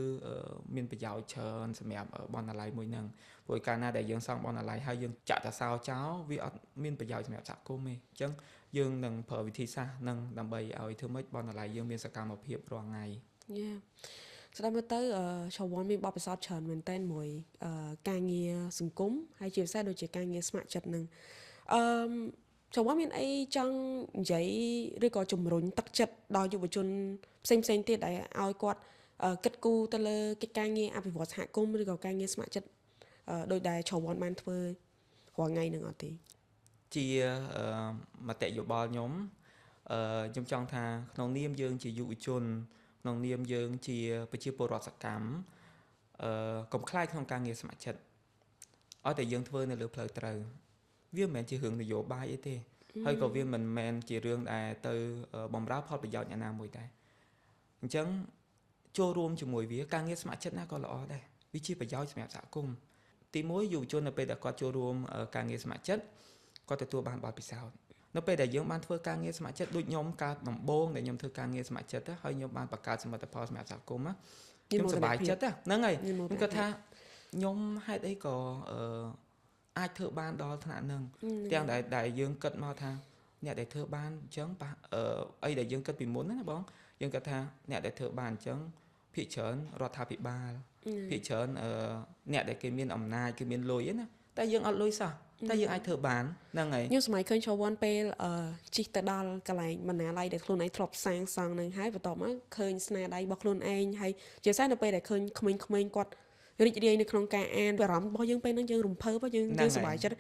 មានប្រយោជន៍ច្រើនសម្រាប់បណ្ណាល័យមួយហ្នឹងព្រោះកាលណាដែលយើងសង់បណ្ណាល័យហើយយើងចាក់តសោចោលវាអត់មានប្រយោជន៍សម្រាប់សហគមន៍ទេអញ្ចឹងយើងនឹងប្រើវិធីសាស្ត្រហ្នឹងដើម្បីឲ្យធ្វើម៉េចបណ្ណាល័យយើងមានសកម្មភាពរាល់ថ្ងៃស្ដាប់មើលទៅChawanមានបទពិសោធន៍ច្រើនមែនតើមួយការងារសង្គមហើយជាពិសេសដូចជាការងារស្ម័គ្រចិត្តនឹងChawanមានអីចង់និយាយឬក៏ជំរុញទឹកចិត្តដល់យុវជនផ្សេងទៀតដែលឲ្យគាត់គិតគូរទៅលើកិច្ចការងារអភិវឌ្ឍសហគមន៍ឬក៏ការងារស្ម័គ្រចិត្តដោយដែលChawanបានធ្វើរាល់ថ្ងៃនឹងអត់ទេជាមតិយោបល់ខ្ញុំចង់ថាក្នុងនាមយើងជាយុវជនក្នុងនាមយើងជាប្រជាពលរដ្ឋសកម្មកុំខ្លាចក្នុងការងារស្ម័គ្រចិត្តឲ្យតែយើងធ្វើនៅលើផ្លូវត្រូវវាមិនមែនជារឿងនយោបាយអីទេហើយក៏វាមិនមែនជារឿងដែលទៅបំរើផលប្រយោជន៍អ្នកណាមួយដែរអញ្ចឹងចូលរួមជាមួយវាការងារស្ម័គ្រចិត្តណាក៏ល្អដែរវាជាប្រយោជន៍សម្រាប់សហគមន៍ទី1យុវជននៅពេលដែលគាត់ចូលរួមការងារស្ម័គ្រចិត្តគាត់ទទួលបានបទពិសោធន៍នៅពេលដែលយើងបានធ្វើការងារស្ម័គ្រចិត្តដូចខ្ញុំកើតដំបូងដែលខ្ញុំធ្វើការងារស្ម័គ្រចិត្តហើយខ្ញុំបានបង្កើតសមិទ្ធផលសម្រាប់សហគមន៍ខ្ញុំសប្បាយចិត្តហ្នឹងហើយខ្ញុំគាត់ថាខ្ញុំហេតុអីក៏អាចធ្វើបានដល់ថ្នាក់ហ្នឹងទាំងដែលយើងគិតមកថាអ្នកដែលធ្វើបានអញ្ចឹងអីដែលយើងគិតពីមុនណាបងយើងគិតថាអ្នកដែលធ្វើបានអញ្ចឹងភាគច្រើនរដ្ឋាភិបាលភាគច្រើនអ្នកដែលគេមានអំណាចគេមានលុយណាតែយើងអត់លុយសោះតែយើងអាចធ្វើបានហ្នឹងហើយខ្ញុំសម័យឃើញChawanពេលជិះទៅដល់កន្លែងបណ្ណាល័យដែលខ្លួនឯងធ្លាប់សាងសង់នឹងហើយបន្ទាប់មកឃើញស្នាដៃរបស់ខ្លួនឯងហើយជាពិសេសនៅពេលដែលឃើញក្មេងៗគាត់រីករាយនៅក្នុងការអានអារម្មណ៍របស់យើងពេលហ្នឹងយើងរំភើបយើងសប្បាយចិត្ត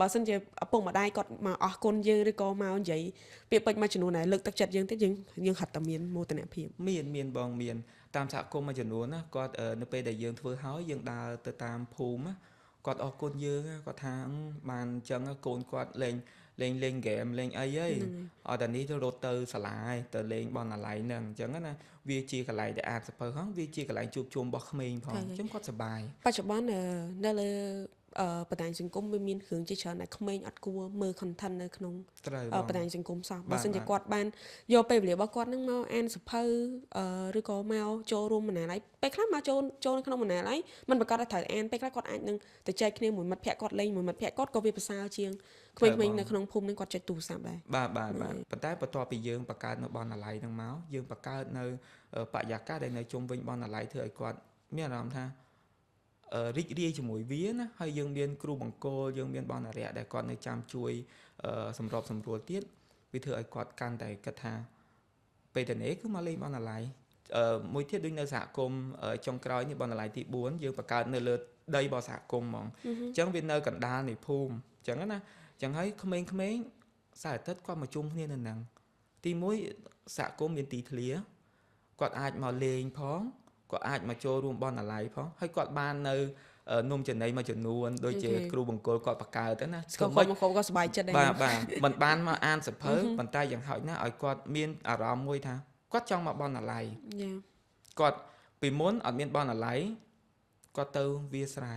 បើសិនជាឪពុកម្ដាយគាត់មកអរគុណយើងឬក៏មកនិយាយពាក្យពេចន៍មួយចំនួនដែលលើកទឹកចិត្តយើងទៀតយើងហត់តែមានមោទនភាពមានបងមានតាមសហគមន៍មួយចំនួនណាគាត់នៅពេលដែលយើងធ្វើហើយយើងដើរទៅតាមភូមិគាត់អរគុណយើងគាត់ថាបានអញ្ចឹងកូនគាត់លេងហ្គេមលេងអីហីអត់តែនេះទៅរត់ទៅសាលាទៅលេងបណ្ណាល័យហ្នឹងអញ្ចឹងណាវាជាកន្លែងដែលអានសភៅហ្នឹងវាជាកន្លែងជួបជុំរបស់ក្មេងផងអញ្ចឹងគាត់សប្បាយបច្ចុប្បន្ននៅលើ បណ្ដាញសង្គមវាមានគ្រឿងជាច្រើនដែលក្មេងអត់គួរមើល content នៅក្នុងបណ្ដាញសង្គមសោះបើសិនជាគាត់បានយកពេលវេលារបស់គាត់ហ្នឹងមកអានសភៅឬក៏មកចូលរួមបណ្ណាល័យពេលខ្លះមកចូលនៅក្នុងបណ្ណាល័យมันប្រកាសថាត្រូវអានពេលខ្លះគាត់អាចនឹងទៅចែកគ្នាមួយមិត្តភ័ក្តិគាត់លេងមួយមិត្តភ័ក្តិគាត់ក៏វាប្រសើរជាងក្មេងៗនៅក្នុងភូមិហ្នឹងគាត់ចុចទូរស័ព្ទដែរបាទប៉ុន្តែបន្ទាប់ពីយើងបង្កើតនៅបណ្ណាល័យហ្នឹងមកយើងបង្កើតនៅបរិយាកាសដែលនៅជុំវិញបណ្ណាល័យធ្វើឲ្យគាត់មានអារម្មណ៍ថារីករាយជាមួយវាណាហើយយើងមានគ្រូបង្គោលយើងមានបណ្ណារៈដែលគាត់នៅចាំជួយសម្របសម្រួលទៀតវាធ្វើឲ្យគាត់កាន់តែគិតថាពេលទៅនេះគឺមកលេងបណ្ណាល័យមួយទៀតដូចនៅសហគមន៍ចុងក្រោយនេះបណ្ណាល័យទី4យើងបង្កើតនៅលើដីរបស់សហគមន៍ហ្មងអញ្ចឹងវានៅកណ្ដាលនៃភូមិអញ្ចឹងណាអញ្ចឹងហើយក្មេងៗសារអាទិត្យគាត់មកជុំគ្នានៅហ្នឹងទី1សហគមន៍មានទីធ្លាគាត់អាចមកលេងផងគាត់អាចមកចូលរួមបណ្ណាល័យផងហើយគាត់បាននៅនំចំណីមួយចំនួនដូចជាគ្រូបង្គោលគាត់បង្កើតទៅណាក៏គាត់សប្បាយចិត្តដែរបាទមិនបានមកអានសភៅប៉ុន្តែយ៉ាងហោចណាស់ឲ្យគាត់មានអារម្មណ៍មួយថាគាត់ចង់មកបណ្ណាល័យគាត់ពីមុនអត់មានបណ្ណាល័យគាត់ទៅវាស្រែ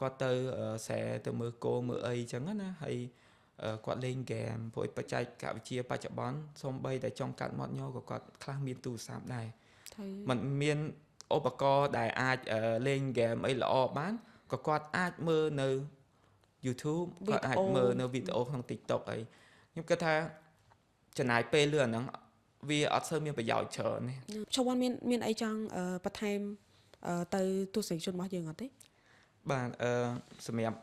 គាត់ទៅស្រែទៅមើលគោមើលអីចឹងណាហើយគាត់លេងហ្គេមព្រោះបច្ចេកវិទ្យាបច្ចុប្បន្នសូម្បីតែចង់កាត់មាត់ញ័រក៏គាត់ខ្លះមានទូរស័ព្ទដែរมันមានឧបករណ៍ដែលអាចលេងហ្គេមអីល្អបានក៏គាត់អាចមើលនៅ YouTube គាត់អាចមើលនៅវីដេអូក្នុង TikTok អីខ្ញុំគិតថាចំណាយពេលលឿនហ្នឹងវាអត់សូវមានប្រយោជន៍ច្រើនទេចុះវ៉ាន់មានអីចង់បន្ថែមទៅទស្សនិកជនរបស់យើងអត់ទេបាទសម្រាប់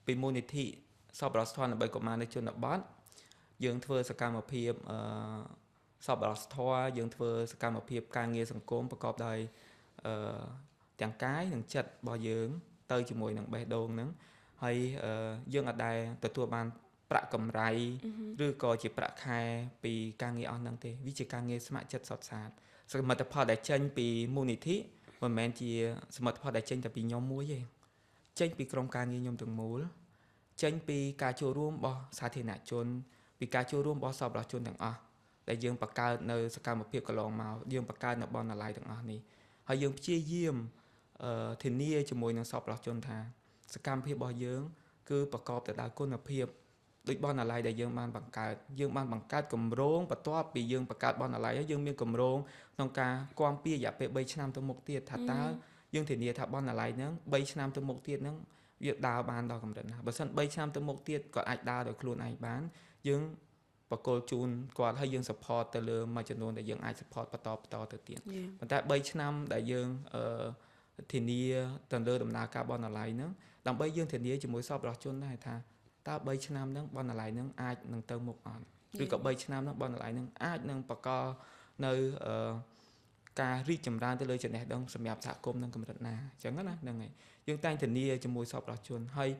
ពីមូលនិធិសប្បុរសធម៌ដើម្បីកុមារនៅជនបទយើងធ្វើសកម្មភាពសប្បុរសធម៌យើងធ្វើសកម្មភាពការងារសង្គមប្រកបដោយទាំងកាយនិងចិត្តរបស់យើងទៅជាមួយនឹងបេះដូងហ្នឹងហើយយើងអាចដែលទទួលបានប្រាក់កម្រៃឬក៏ជាប្រាក់ខែពីការងារអស់ហ្នឹងទេវាជាការងារស្ម័គ្រចិត្តសុទ្ធសាធសមិទ្ធផលដែលចេញពីមូលនិធិមិនមែនជាសមិទ្ធផលដែលចេញតែពីខ្ញុំមួយទេចេញពីក្រុមការងារខ្ញុំទាំងមូលចេញពីការចូលរួមរបស់សាធារណជនពីការចូលរួមរបស់សប្បុរសជនទាំងអស់ដែលយើងបង្កើតនៅសកម្មភាពកន្លងមកយើងបង្កើតនៅបណ្ណាល័យទាំងអស់នេះហើយយើងព្យាយាមធានាជាមួយនឹងសប្បុរសជនថាសកម្មភាពរបស់យើងគឺប្រកបទៅដោយគុណភាពដូចបណ្ណាល័យដែលយើងបានបង្កើតគម្រោងបន្ទាប់ពីយើងបង្កើតបណ្ណាល័យហើយយើងមានគម្រោងក្នុងការគាំពាររយៈពេល3ឆ្នាំទៅមុខទៀតថាតើយើងធានាថាបណ្ណាល័យហ្នឹង3ឆ្នាំទៅមុខទៀតហ្នឹងវាដើរបានដល់កម្រិតណាបើសិន3ឆ្នាំទៅមុខទៀតគាត់អាចដើរដោយខ្លួនឯងបានយើងបកគលជូនគាត់ហើយយើង support ទៅលើមួយចំនួនដែលយើងអាច support បន្តទៅទៀតប៉ុន្តែ3ឆ្នាំដែលយើងធានាទៅលើដំណើរការបណ្ណាល័យហ្នឹងដើម្បីយើងធានាជាមួយសប្បុរសជនដែរថាតើ3ឆ្នាំហ្នឹងបណ្ណាល័យហ្នឹងអាចនឹងទៅមុខអត់ឬក៏3ឆ្នាំហ្នឹងបណ្ណាល័យហ្នឹងអាចនឹងបកលនៅការរីកចម្រើនទៅលើចំណេះដឹងសម្រាប់សហគមន៍នឹងកម្រិតណាអញ្ចឹងណាហ្នឹងហើយយើងតែងធានាជាមួយសប្បុរសជនហើយ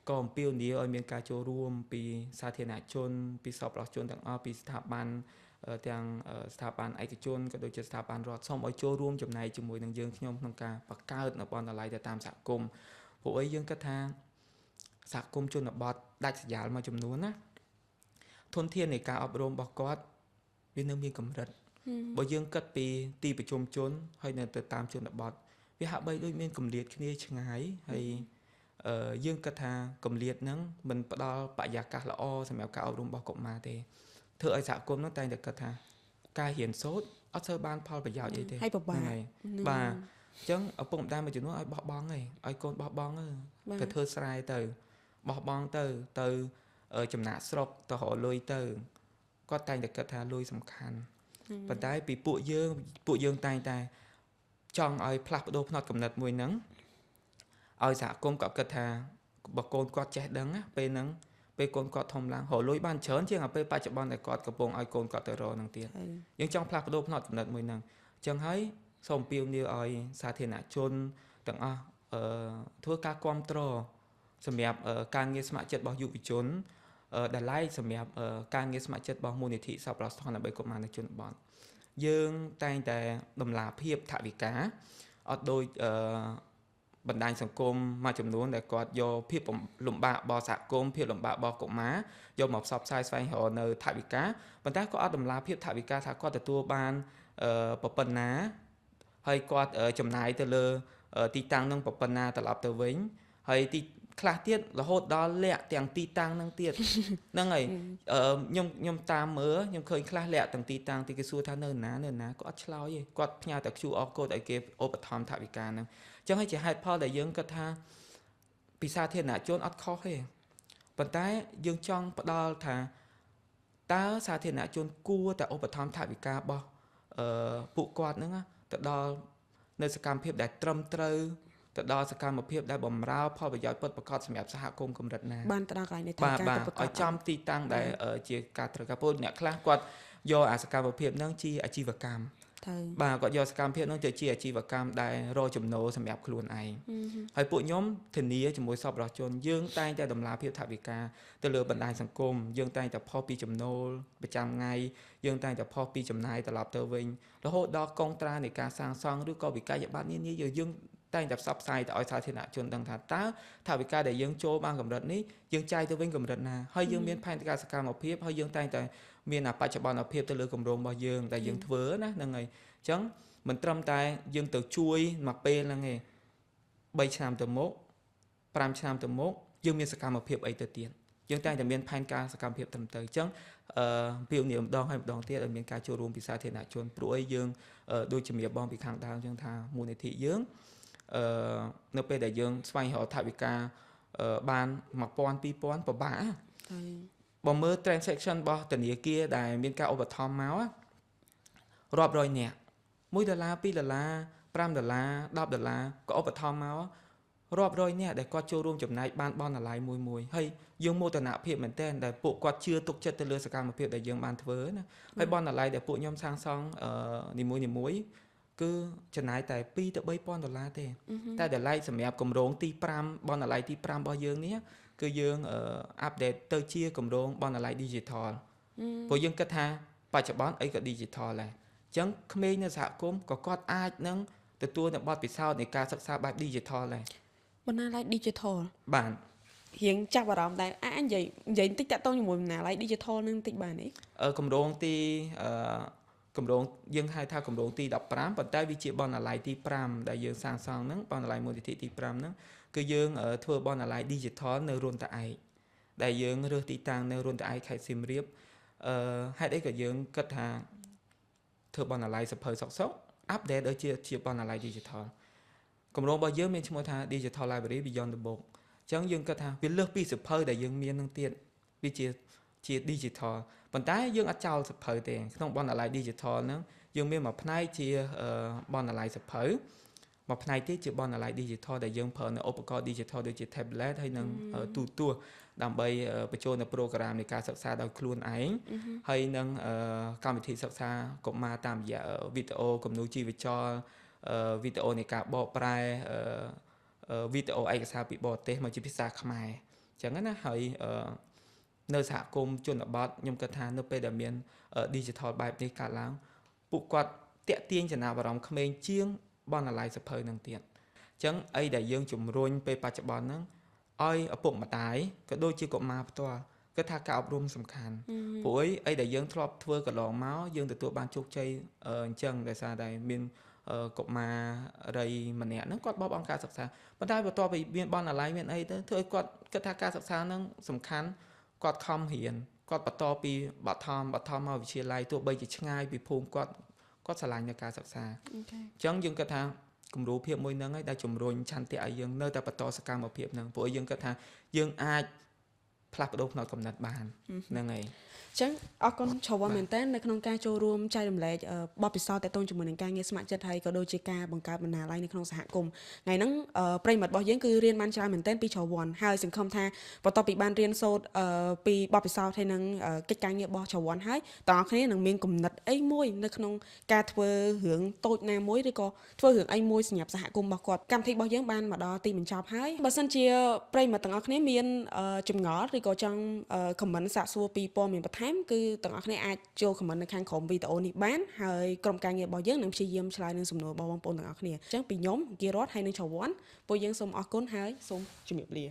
ក៏អំពាវនាវឲ្យមានការចូលរួមពីសាធារណជនពីសប្បុរសជនទាំងអស់ពីស្ថាប័នទាំងស្ថាប័នឯកជនក៏ដូចជាស្ថាប័នរដ្ឋសូមឲ្យចូលរួមចំណែកជាមួយនឹងយើងខ្ញុំក្នុងការបង្កើតនៅបណ្ណាល័យទៅតាមសហគមន៍ព្រោះអីយើងគិតថាសហគមន៍ជនបទដាច់ស្រយាលមួយចំនួនណាធនធាននៃការអប់រំរបស់គាត់វានៅមានកម្រិតបើយើងគិតពីទីប្រជុំជនហើយនៅទៅតាមជនបទវាហាក់បីដូចមានគម្លាតគ្នាឆ្ងាយហើយយើងគិតថាគម្លាតហ្នឹងមិនផ្ដល់បរិយាកាសល្អសម្រាប់ការអប់រំរបស់កុមារទេធ្វើឲ្យសហគមន៍ហ្នឹងតែងតែគិតថាការរៀនសូត្រអត់សូវបានផលប្រយោជន៍អីទេហើយពិបាកបាទអញ្ចឹងឪពុកម្ដាយមួយចំនួនឲ្យបោះបង់ឯងឲ្យកូនបោះបង់ទៅធ្វើស្រែទៅបោះបង់ទៅចំណាក់ស្រុកទៅរកលុយទៅគាត់តែងតែគិតថាលុយសំខាន់ប៉ុន្តែពីពួកយើងតែងតែចង់ឲ្យផ្លាស់ប្ដូរផ្នត់គំនិតមួយហ្នឹងឲ្យសហគមន៍គាត់គិតថាបើកូនគាត់ចេះដឹងណាពេលហ្នឹងពេលកូនគាត់ធំឡើងរកលុយបានច្រើនជាងពេលបច្ចុប្បន្នដែលគាត់កំពុងឲ្យកូនគាត់ទៅរកហ្នឹងទៀតយើងចង់ផ្លាស់ប្ដូរផ្នត់គំនិតមួយហ្នឹងអញ្ចឹងហើយសូមអំពាវនាវឲ្យសាធារណជនទាំងអស់ធ្វើការគ្រប់គ្រងសម្រាប់ការងារស្ម័គ្រចិត្តរបស់យុវជនដែលឡែកសម្រាប់ការងារស្ម័គ្រចិត្តរបស់មូលនិធិសប្បុរសធម៌ដើម្បីកុមារនៅជនបទយើងតែងតែដំណាភាពថវិកាអត់ដូចបណ្ដាញសង្គមមួយចំនួនដែលគាត់យកភាពលំបាករបស់សហគមន៍ភាពលំបាករបស់កុមារយកមកផ្សព្វផ្សាយស្វែងរកនៅថវិកាប៉ុន្តែគាត់អត់ដំណាភាពថវិកាថាគាត់ទទួលបានប៉ុណ្ណាហើយគាត់ចំណាយទៅលើ ទីតាំងនឹងប្រប៉ុណ្ណាត្រឡប់ទៅវិញហើយទីខ្លះទៀតរហូតដល់លាក់ទាំងទីតាំងនឹងទៀតហ្នឹងហើយខ្ញុំតាមមើលខ្ញុំឃើញខ្លះលាក់ទាំងទីតាំងទីគេសួរថានៅណាគាត់អត់ឆ្លើយទេគាត់ផ្ញើតែ QR code ឲ្យគេឧបត្ថម្ភថវិកាហ្នឹងអញ្ចឹងហើយជាហេតុផលដែលយើងគិតថាពីសាធារណជនអត់ខុសទេប៉ុន្តែយើងចង់ផ្ដល់ថាតើសាធារណជនគួរតែឧបត្ថម្ភថវិការបស់ពួកគាត់ហ្នឹងទៅដល់នៅសកម្មភាពដែលត្រឹមត្រូវទៅដល់សកម្មភាពដែលបំរើផលប្រយោជន៍ពិតប្រាកដសម្រាប់សហគមន៍កម្រិតណាបានទៅដល់កន្លែងនៃថវិកាទៅឲ្យចំទីតាំងដែលជាការត្រូវការពលអ្នកខ្លះគាត់យកអាសកម្មភាពហ្នឹងជាអាជីវកម្មបាទគាត់យកសកម្មភាពហ្នឹងទៅជាអាជីវកម្មដែលរកចំណូលសម្រាប់ខ្លួនឯងហើយពួកខ្ញុំធានាជាមួយសប្បុរសជនយើងតែងតែដំណើរភាពថវិកាទៅលើបណ្ដាញសង្គមយើងតែងតែផុសពីចំណូលប្រចាំថ្ងៃយើងតែងតែផុសពីចំណាយត្រឡប់ទៅវិញរហូតដល់កងត្រានៃការសាងសង់ឬក៏វិក័យប័ត្រនានាយើងតែងតែផ្សព្វផ្សាយទៅឲ្យសាធារណជនដឹងថាតើថវិកាដែលយើងចូលបានកម្រិតនេះយើងចាយទៅវិញកម្រិតណាហើយយើងមានផែនការសកម្មភាពហើយយើងតែងតែមានបច្ចុប្បន្នភាពទៅលើគម្រោងរបស់យើងដែលយើងធ្វើណាហ្នឹងហើយអញ្ចឹងមិនត្រឹមតែយើងទៅជួយមកពេលហ្នឹងទេ3ឆ្នាំទៅមុខ5ឆ្នាំទៅមុខយើងមានសកម្មភាពអីទៅទៀតយើងតែងតែមានផែនការសកម្មភាពត្រឹមត្រូវអញ្ចឹងពីនេះម្ដងហើយម្ដងទៀតឲ្យមានការចូលរួមពីសាធារណជនព្រោះអីយើងដូចជំរាបបងពីខាងដើមអញ្ចឹងថាមូលនិធិយើងនៅពេលដែលយើងស្វែងរកថវិកាបាន1000 2000ពិបាកបើមើល transaction របស់ធនាគារដែលមានការឧបត្ថម្ភមករាប់រយនាក់$1 $2 $5 $10ក៏ឧបត្ថម្ភមករាប់រយនាក់ដែលគាត់ចូលរួមចំណែកបានបណ្ណាល័យមួយហើយយើងមោទនភាពមែនទែនដែលពួកគាត់ជឿទុកចិត្តទៅលើសកម្មភាពដែលយើងបានធ្វើណាហើយបណ្ណាល័យដែលពួកខ្ញុំសាងសង់នីមួយគឺចំណាយតែ$2 ទៅ$3,000ទេតែតម្លៃសម្រាប់គម្រោងទី5បណ្ណាល័យទី5របស់យើងនេះគឺយើងអាប់ដេតទៅជាគម្រោងបណ្ណាល័យ digital ព្រោះយើងគិតថាបច្ចុប្បន្នអីក៏ digital ដែរអញ្ចឹងក្មេងនៅសហគមន៍ក៏គាត់អាចនឹងទទួលនៅបទពិសោធន៍នៃការសិក្សាបែប digital ដែរបណ្ណាល័យ digital បាទរៀងចាប់អារម្មណ៍ដែរនិយាយបន្តិចតាក់ទងជាមួយបណ្ណាល័យ digital នឹងបន្តិចបានទេគម្រោងទីគម្រោងយើងហៅថាគម្រោងទី15ប៉ុន្តែវាជាបណ្ណាល័យទី5ដែលយើងសាងសង់ហ្នឹងបណ្ណាល័យមូលនិធិទី5ហ្នឹងគឺយើងធ្វើបណ្ណាល័យ digital នៅរុនតាឯកដែលយើងរើសទីតាំងនៅរុនតាឯកខេត្តសៀមរាបហេតុអីក៏យើងគិតថាធ្វើបណ្ណាល័យសភៅសុកអាប់ដេតឲ្យជាបណ្ណាល័យ digital គម្រោងរបស់យើងមានឈ្មោះថា Digital Library Beyond the Book អញ្ចឹងយើងគិតថាវាលើសពីសភៅដែលយើងមាននឹងទៀតវាជា digital ប៉ុន្តែយើងអត់ចោលសភៅទេក្នុងបណ្ណាល័យ digital ហ្នឹងយើងមានមួយផ្នែកជាបណ្ណាល័យសភៅមួយផ្នែកទៀតជាបណ្ណាល័យ digital ដែលយើងប្រើនៅឧបករណ៍ digital ដូចជា tablet ហើយនិងទូរទស្សន៍ដើម្បីបញ្ចូលនៅ program នៃការសិក្សាដោយខ្លួនឯងហើយនឹងកម្មវិធីសិក្សាកុមារតាមរយៈវីដេអូគំនូរជីវចលវីដេអូនៃការបកប្រែវីដេអូឯកសារពីបរទេសមកជាភាសាខ្មែរអញ្ចឹងណាហើយនៅសហគមន៍ជនបទខ្ញុំគិតថានៅពេលដែលមាន digital បែបនេះកើតឡើងពួកគាត់តាក់ទាញចំណាប់អារម្មណ៍ក្មេងជាងបណ្ណាល័យសភៅនឹងទៀតអញ្ចឹងអីដែលយើងជំរុញពេលបច្ចុប្បន្នហ្នឹងឲ្យឪពុកម្ដាយក៏ដូចជាកុមារផ្ទាល់គឺថាការអប់រំសំខាន់ព្រោះអីដែលយើងធ្លាប់ធ្វើកន្លងមកយើងទទួលបានជោគជ័យអញ្ចឹងដោយសារតែមានកុមារីម្នាក់ហ្នឹងគាត់បបអង្គការសិក្សាប៉ុន្តែបន្ទាប់ពីមានបណ្ណាល័យមានអីទៅធ្វើឲ្យគាត់គិតថាការសិក្សាហ្នឹងសំខាន់គាត់ខំរៀនគាត់បន្តពីបឋមមកវិទ្យាល័យទោះបីជាឆ្ងាយពីភូមិគាត់ស្រឡាញ់នៅការសិក្សាអញ្ចឹងយើងគិតថាគំរូភាពមួយហ្នឹងឯងដែលជំរុញឆន្ទៈឲ្យយើងនៅតែបន្តសកម្មភាពហ្នឹងព្រោះយើងគិតថាយើងអាចផ្លាស់ប្ដូរផ្នត់គំនិតបានហ្នឹងហើយអញ្ចឹងអរគុណច្រើនមែនតើនៅក្នុងការចូលរួមចែករំលែកបទពិសោធន៍ទាក់ទងជាមួយនឹងការងារស្ម័គ្រចិត្តហើយក៏ដូចជាការបង្កើតបណ្ណាល័យនៅក្នុងសហគមន៍ថ្ងៃហ្នឹងប្រិយមិត្តរបស់យើងគឺរៀនបានច្រើនមែនតើពីច្រវ័នហើយសង្ឃឹមថាបន្ទាប់ពីបានរៀនសូត្រពីបទពិសោធន៍ហើយនឹងកិច្ចការងាររបស់ច្រវ័នហើយតើអ្នកគ្នានឹងមានគំនិតអីមួយនៅក្នុងការធ្វើរឿងតូចណាមួយឬក៏ធ្វើរឿងអីមួយសម្រាប់សហគមន៍របស់គាត់កម្មវិធីរបស់យើងបានមកដល់ទីបញ្ចប់ហើយបើសិនជាប្រិយមិត្តទាំងអស់គ្នាមានចម្ងល់ឬក៏ចង់ខមមិនសាកសួរពីព័ត៌មានបន្ថែមគឺទាំងអស់គ្នាអាចចូលខមមិននៅខាងក្រោមវីដេអូនេះបានហើយក្រុមការងាររបស់យើងនឹងព្យាយាមឆ្លើយនឹងសំណួររបស់បងប្អូនទាំងអស់គ្នាអញ្ចឹងពីខ្ញុំគីរ៉តហើយនឹងច្រវ័នពួកយើងសូមអរគុណហើយសូមជម្រាបលា